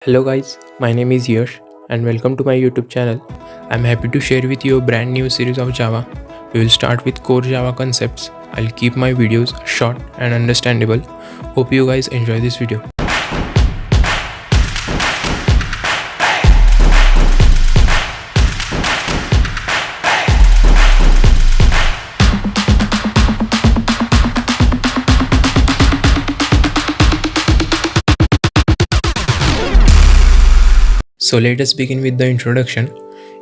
Hello guys, my name is Yash and welcome to my YouTube channel. I'm happy to share with you a brand new series of Java. We will start with core Java concepts. I'll keep my videos short and understandable. Hope you guys enjoy this video. So let us begin with the introduction.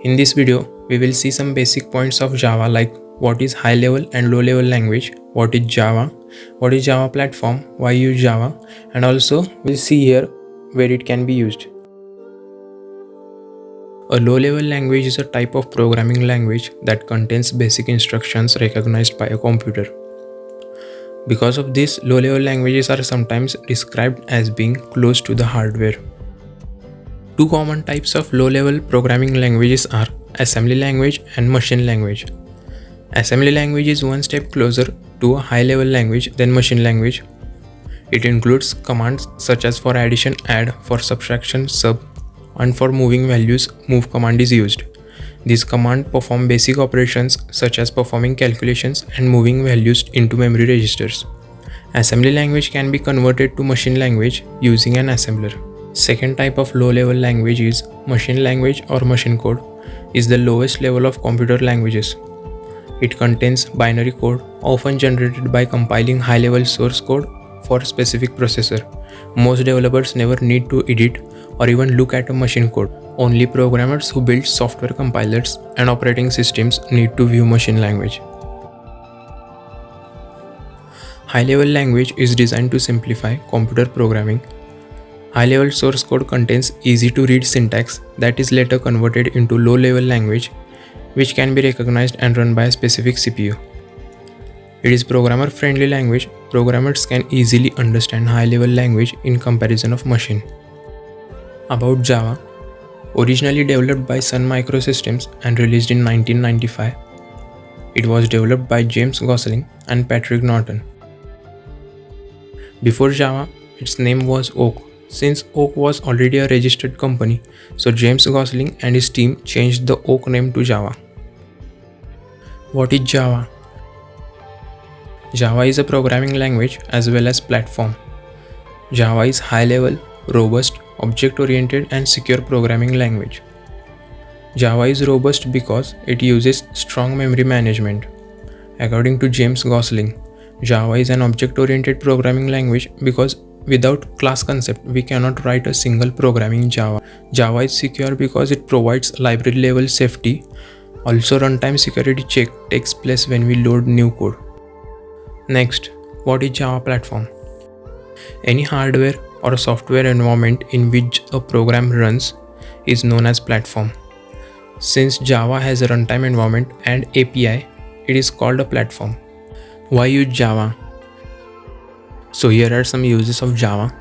In this video, we will see some basic points of Java like what is high level and low level language, what is Java platform, why use Java, and also we'll see here where it can be used. A low level language is a type of programming language that contains basic instructions recognized by a computer. Because of this, low level languages are sometimes described as being close to the hardware. Two common types of low-level programming languages are assembly language and machine language. Assembly language is one step closer to a high-level language than machine language. It includes commands such as for addition add, for subtraction sub, and for moving values move command is used. These commands perform basic operations such as performing calculations and moving values into memory registers. Assembly language can be converted to machine language using an assembler. Second type of low-level language is machine language or machine code is the lowest level of computer languages. It contains binary code often generated by compiling high-level source code for a specific processor. Most developers never need to edit or even look at a machine code. Only programmers who build software compilers and operating systems need to view machine language. High-level language is designed to simplify computer programming. High-level source code contains easy-to-read syntax that is later converted into low-level language, which can be recognized and run by a specific CPU. It is programmer-friendly language. Programmers can easily understand high-level language in comparison of machine. About Java, originally developed by Sun Microsystems and released in 1995, it was developed by James Gosling and Patrick Norton. Before Java, its name was Oak. Since Oak was already a registered company, so James Gosling and his team changed the Oak name to Java. What is Java? Java is a programming language as well as platform. Java is high-level, robust, object-oriented and secure programming language. Java is robust because it uses strong memory management. According to James Gosling, Java is an object-oriented programming language because without class concept, we cannot write a single program in Java. Java is secure because it provides library level safety. Also, runtime security check takes place when we load new code. Next, what is Java platform? Any hardware or software environment in which a program runs is known as platform. Since Java has a runtime environment and API, it is called a platform. Why use Java? So here are some uses of Java.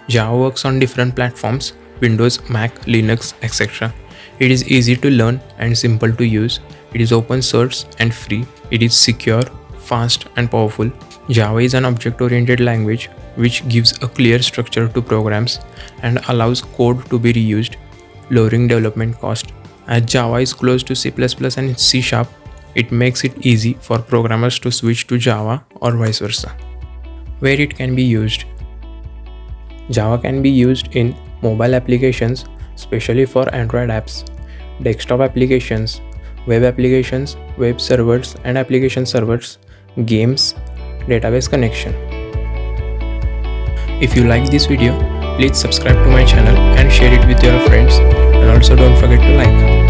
Java works on different platforms, Windows, Mac, Linux, etc. It is easy to learn and simple to use. It is open source and free. It is secure, fast and powerful. Java is an object-oriented language which gives a clear structure to programs and allows code to be reused, lowering development cost. As Java is close to C++ and C#, it makes it easy for programmers to switch to Java or vice versa. Where it can be used. Java can be used in mobile applications, especially for Android apps, desktop applications, web servers and application servers, games, database connection. If you like this video, please subscribe to my channel and share it with your friends, and also don't forget to like.